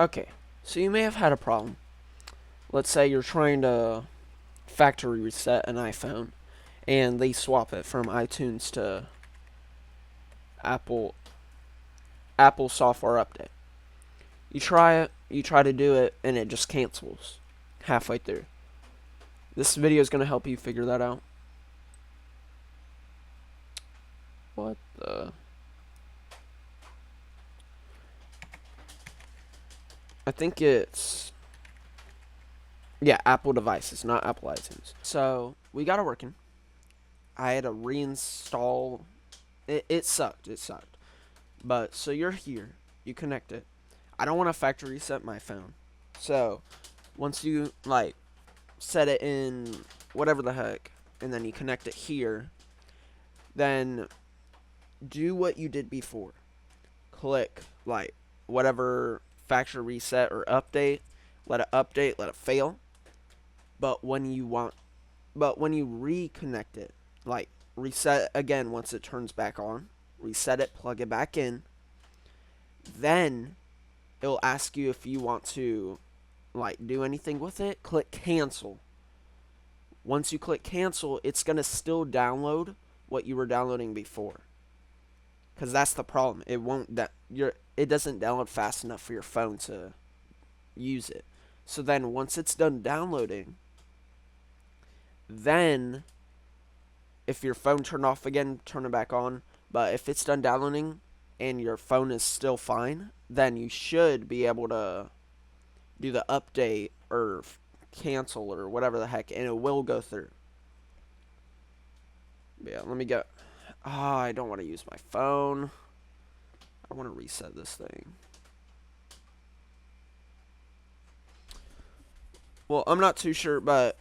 Okay, so you may have had a problem. Let's say you're trying to factory reset an iPhone and they swap it from iTunes to Apple Apple software update. You try to do it and it just cancels halfway through. This video is going to help you figure that out. What the? I think it's, yeah, Apple devices, not Apple iTunes. So we got it working. I had to reinstall. It sucked. It sucked. But so you're here. You connect it. I don't want to factory reset my phone. So once you like set it in whatever the heck, and then you connect it here, then do what you did before. Click like whatever factory reset or update. Let it update. Let it fail. But when you reconnect it, like reset it again once it turns back on, reset it, plug it back in, then it'll ask you if you want to like do anything with it. Click cancel. Once you click cancel, it's going to still download what you were downloading before. Cuz that's the problem. It doesn't download fast enough for your phone to use it. So then once it's done downloading, then if your phone turned off again, turn it back on. But if it's done downloading and your phone is still fine, then you should be able to do the update or cancel or whatever the heck, and it will go through. Yeah, let me go. I don't want to use my phone. I want to reset this thing. Well, I'm not too sure, but